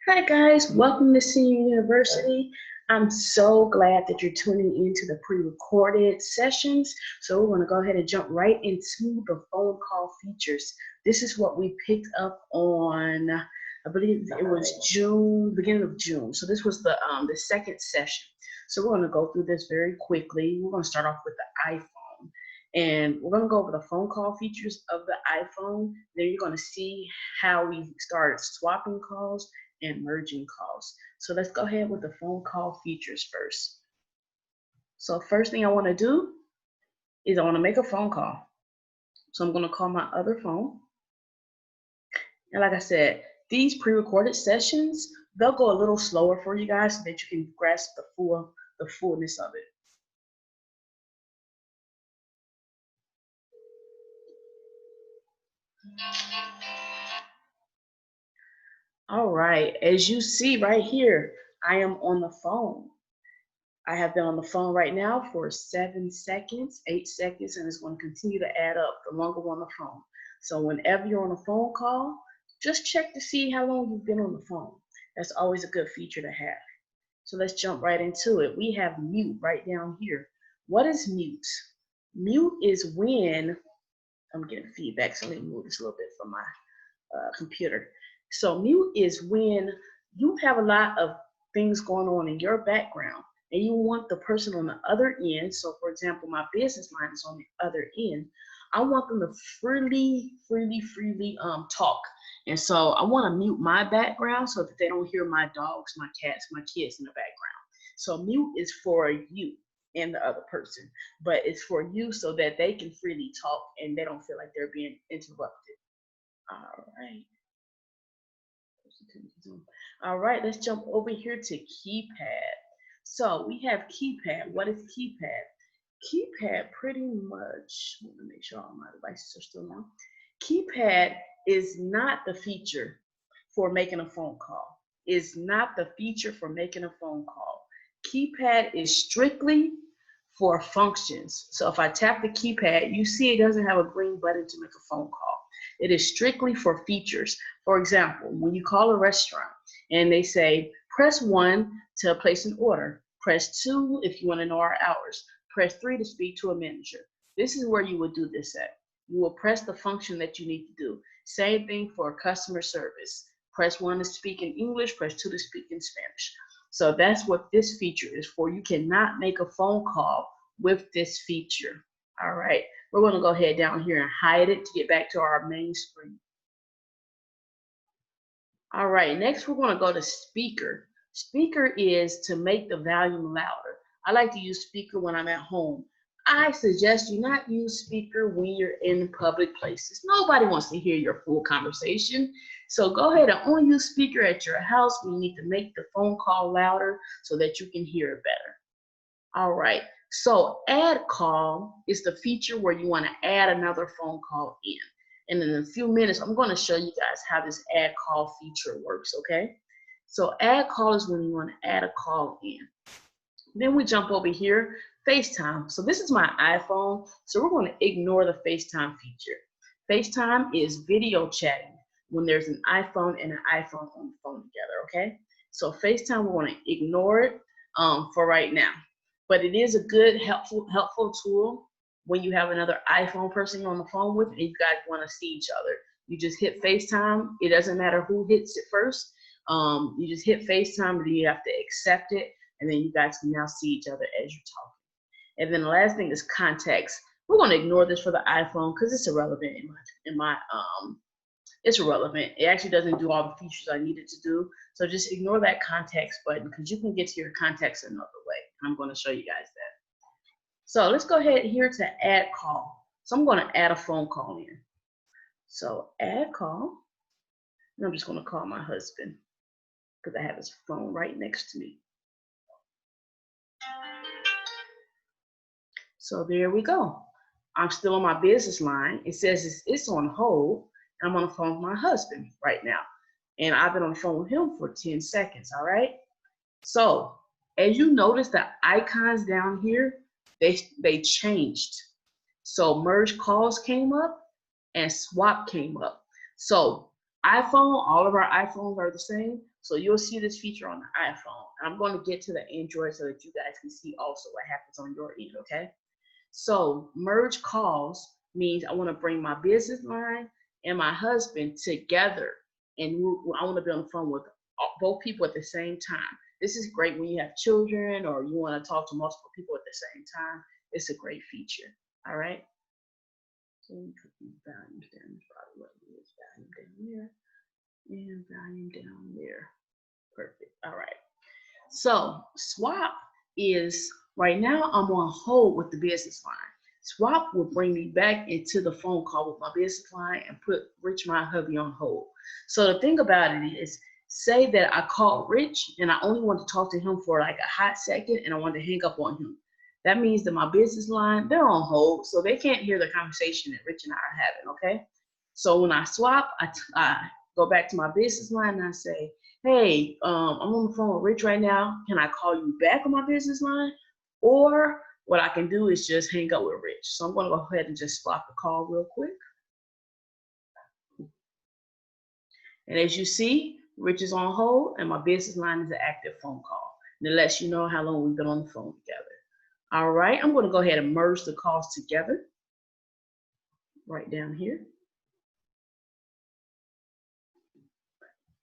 Hi guys, welcome to Senior University. I'm so glad that you're tuning into the pre-recorded sessions. So we're going to go ahead and jump right into the phone call features. This is what we picked up on, I believe it was June, beginning of June. So this was the second session. So we're going to go through this very quickly. We're going to start off with the iPhone. And we're going to go over the phone call features of the iPhone. Then you're going to see how we started swapping calls and merging calls. So let's go ahead with the phone call features first. So first thing I want to do is I want to make a phone call. So I'm going to call my other phone. And like I said, these pre-recorded sessions, they'll go a little slower for you guys so that you can grasp the fullness of it. All right, as you see right here, I am on the phone. I have been on the phone right now for 7 seconds, 8 seconds, and it's going to continue to add up the longer we're on the phone. So whenever you're on a phone call, just check to see how long you've been on the phone. That's always a good feature to have. So let's jump right into it. We have mute right down here. What is mute? Mute is when, I'm getting feedback, so let me move this a little bit from my computer. So mute is when you have a lot of things going on in your background and you want the person on the other end. So for example, my business line is on the other end. I want them to freely talk. And so I want to mute my background so that they don't hear my dogs, my cats, my kids in the background. So mute is for you and the other person, but it's for you so that they can freely talk and they don't feel like they're being interrupted. All right. All right, let's jump over here to keypad. So we have keypad. What is keypad? Keypad pretty much, let me make sure all my devices are still on. Keypad is not the feature for making a phone call. It's not the feature for making a phone call. Keypad is strictly for functions. So if I tap the keypad, you see it doesn't have a green button to make a phone call. It is strictly for features. For example, when you call a restaurant and they say, press 1 to place an order, press 2 if you want to know our hours, press 3 to speak to a manager. This is where you would do this at. You will press the function that you need to do. Same thing for customer service. Press 1 to speak in English, press 2 to speak in Spanish. So that's what this feature is for. You cannot make a phone call with this feature. All right, we're going to go ahead down here and hide it to get back to our main screen. All right, next we're going to go to speaker. Speaker is to make the volume louder. I like to use speaker when I'm at home. I suggest you not use speaker when you're in public places. Nobody wants to hear your full conversation. So go ahead and only use speaker at your house when you need to make the phone call louder so that you can hear it better. All right, so add call is the feature where you want to add another phone call in. And in a few minutes, I'm going to show you guys how this add call feature works, okay? So add call is when you want to add a call in. Then we jump over here, FaceTime. So this is my iPhone, so we're going to ignore the FaceTime feature. FaceTime is video chatting when there's an iPhone and an iPhone on the phone together, okay? So FaceTime, we're going to ignore it for right now. But it is a good, helpful tool when you have another iPhone person you're on the phone with and you guys want to see each other. You just hit FaceTime. It doesn't matter who hits it first. You just hit FaceTime, and then you have to accept it, and then you guys can now see each other as you're talking. And then the last thing is contacts. We're going to ignore this for the iPhone because it's irrelevant it's irrelevant. It actually doesn't do all the features I needed to do. So just ignore that contacts button because you can get to your contacts another way. I'm going to show you guys that. So let's go ahead here to add call. So I'm going to add a phone call in. So add call. And I'm just going to call my husband because I have his phone right next to me. So there we go. I'm still on my business line. It says it's on hold. I'm on the phone with my husband right now. And I've been on the phone with him for 10 seconds, all right? So as you notice, the icons down here, they changed. So merge calls came up and swap came up. So iPhone, all of our iPhones are the same. So you'll see this feature on the iPhone. I'm going to get to the Android so that you guys can see also what happens on your end, okay? So merge calls means I want to bring my business line and my husband together, and I want to be on the phone with both people at the same time. This is great when you have children or you want to talk to multiple people at the same time. It's a great feature. All right. So we put these values down. That's probably what it is. Volume down there and volume down there. Perfect. All right. So swap is right now I'm on hold with the business line. Swap will bring me back into the phone call with my business line and put Rich, my hubby, on hold. So the thing about it is, say that I called Rich and I only want to talk to him for like a hot second and I want to hang up on him. That means that my business line, they're on hold, so they can't hear the conversation that Rich and I are having, okay? So when I swap, I go back to my business line and I say, hey, I'm on the phone with Rich right now. Can I call you back on my business line? Or what I can do is just hang up with Rich. So I'm going to go ahead and just swap the call real quick. And as you see, Rich is on hold and my business line is an active phone call. And it lets you know how long we've been on the phone together. All right, I'm going to go ahead and merge the calls together right down here.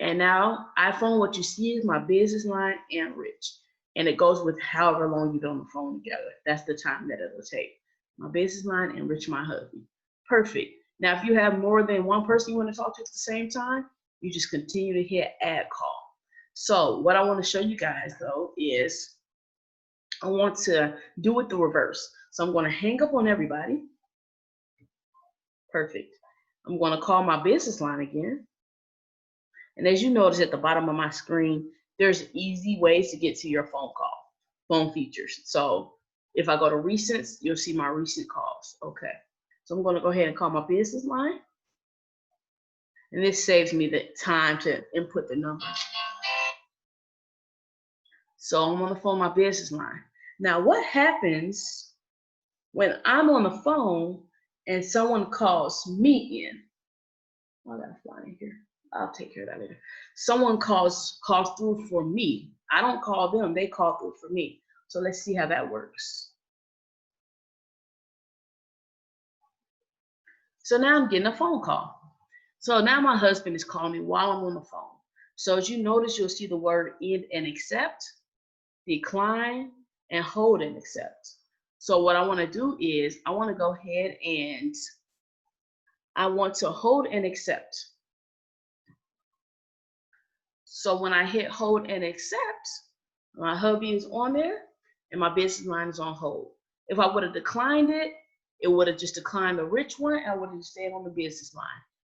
And now iPhone, what you see is my business line and Rich. And it goes with however long you've been on the phone together. That's the time that it'll take. My business line and Rich, my hubby. Perfect. Now, if you have more than one person you want to talk to at the same time, you just continue to hit add call. So what I want to show you guys though is I want to do it the reverse. So I'm going to hang up on everybody. Perfect. I'm going to call my business line again. And as you notice at the bottom of my screen, there's easy ways to get to your phone features. So if I go to recents, you'll see my recent calls. Okay. So I'm going to go ahead and call my business line. And this saves me the time to input the number. So I'm on the phone with my business line. Now, what happens when I'm on the phone and someone calls me in? I gotta fly in here. I'll take care of that later. Someone calls through for me. I don't call them, they call through for me. So let's see how that works. So now I'm getting a phone call. So now my husband is calling me while I'm on the phone. So as you notice, you'll see the word end and accept, decline, and hold and accept. So what I want to do is I want to go ahead and I want to hold and accept. So when I hit hold and accept, my hubby is on there and my business line is on hold. If I would have declined it, it would have just declined the Rich one and I would have stayed on the business line.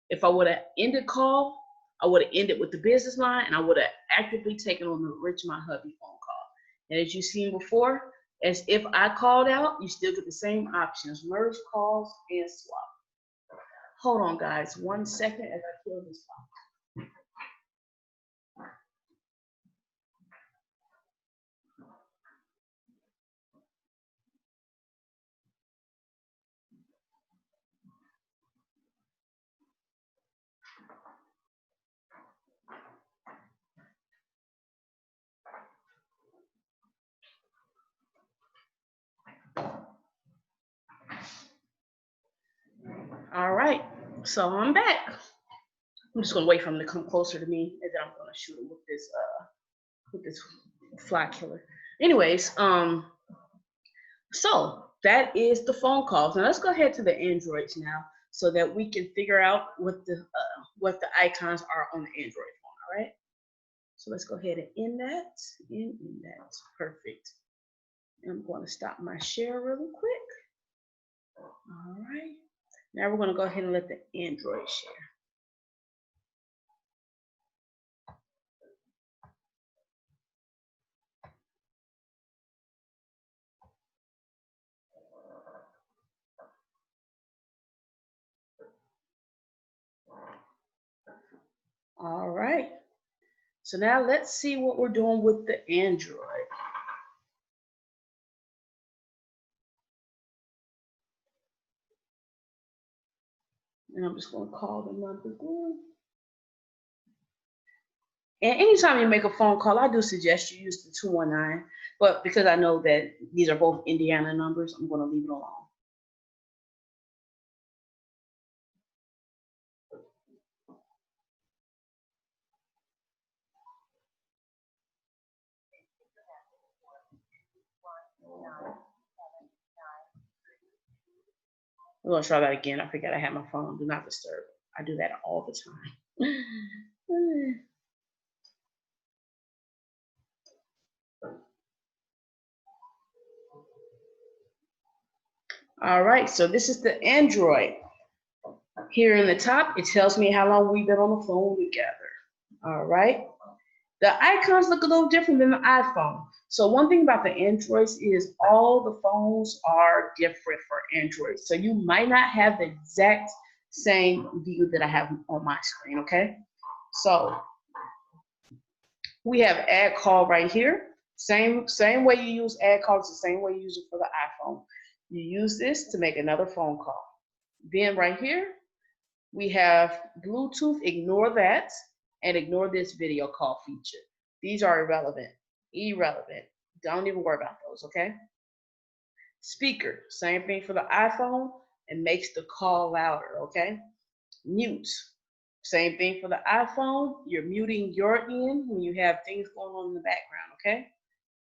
If I would have ended call, I would have ended with the business line and I would have actively taken on the Rich, my hubby phone call. And as you've seen before, as if I called out, you still get the same options, merge calls and swap. Hold on guys, 1 second as I kill this file. All right, so I'm back. I'm just gonna wait for him to come closer to me, and then I'm gonna shoot him with this fly killer. Anyways, so that is the phone calls. Now let's go ahead to the Androids now, so that we can figure out what the icons are on the Android phone. All right. So let's go ahead and end that. End that. Perfect. And I'm going to stop my share really quick. All right. Now we're going to go ahead and let the Android share. All right. So now let's see what we're doing with the Android. And I'm just going to call the number down. And anytime you make a phone call, I do suggest you use the 219, but because I know that these are both Indiana numbers, I'm going to leave it alone. I'm going to try that again. I forgot I had my phone on Do Not Disturb. I do that all the time. All right, so this is the Android. Here in the top, it tells me how long we've been on the phone together. All right. The icons look a little different than the iPhone. So one thing about the Androids is all the phones are different for Android. So you might not have the exact same view that I have on my screen, okay? So we have add call right here. Same way you use add call, it's the same way you use it for the iPhone. You use this to make another phone call. Then right here, we have Bluetooth, ignore that, and ignore this video call feature. These are irrelevant. Don't even worry about those, okay? Speaker, same thing for the iPhone, and makes the call louder, okay? Mute, same thing for the iPhone. You're muting your end when you have things going on in the background, okay?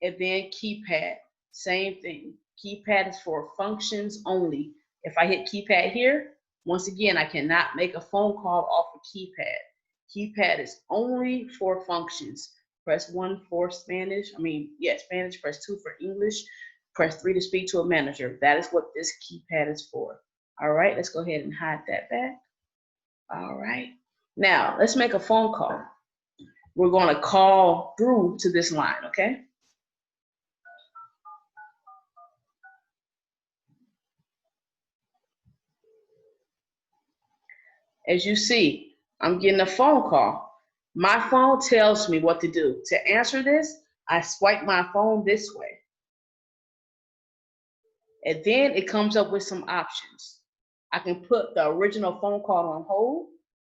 And then keypad, same thing. Keypad is for functions only. If I hit keypad here, once again, I cannot make a phone call off of keypad. Keypad is only for functions. Press 1 for Spanish. Spanish. Press 2 for English. Press 3 to speak to a manager. That is what this keypad is for. All right, let's go ahead and hide that back. All right. Now, let's make a phone call. We're going to call through to this line, okay? As you see, I'm getting a phone call. My phone tells me what to do. To answer this, I swipe my phone this way. And then it comes up with some options. I can put the original phone call on hold.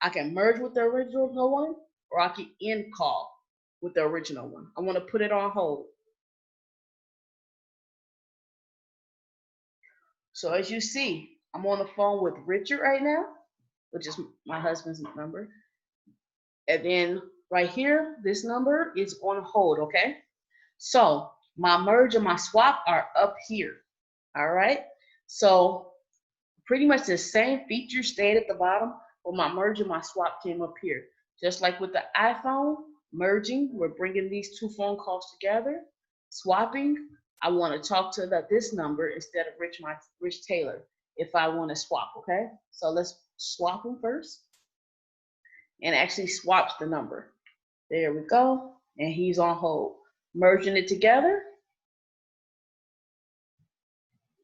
I can merge with the original one, or I can end call with the original one. I want to put it on hold. So as you see, I'm on the phone with Richard right now, which is my husband's number. And then right here, this number is on hold, okay? So my merge and my swap are up here, all right? So pretty much the same features stayed at the bottom, but my merge and my swap came up here. Just like with the iPhone, merging, we're bringing these two phone calls together. Swapping, I want to talk to this number instead of Rich Taylor if I want to swap, okay? So let's swap them first. And actually swaps the number. There we go. And he's on hold. Merging it together.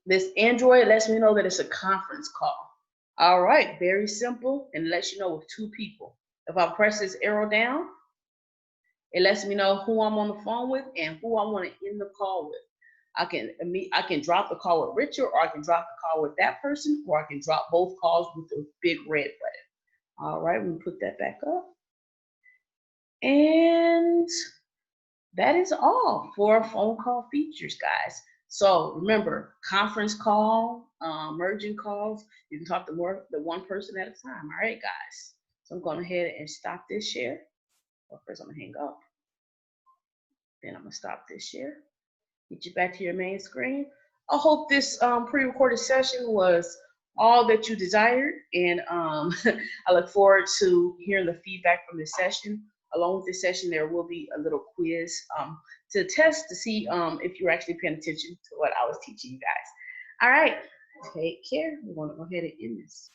This Android lets me know that it's a conference call. All right, very simple, and it lets you know with two people. If I press this arrow down, it lets me know who I'm on the phone with and who I want to end the call with. I can drop the call with Richard, or I can drop the call with that person, or I can drop both calls with the big red button. All right, we'll put that back up. And that is all for phone call features, guys. So remember, conference call, merging calls, you can talk to the one person at a time. All right, guys. So I'm going ahead and stop this share. Well, first I'm going to hang up. Then I'm going to stop this share. Get you back to your main screen. I hope this pre-recorded session was all that you desired. And I look forward to hearing the feedback from this session. Along with this session, there will be a little quiz to test to see if you're actually paying attention to what I was teaching you guys. All right, take care. We're going to go ahead and end this.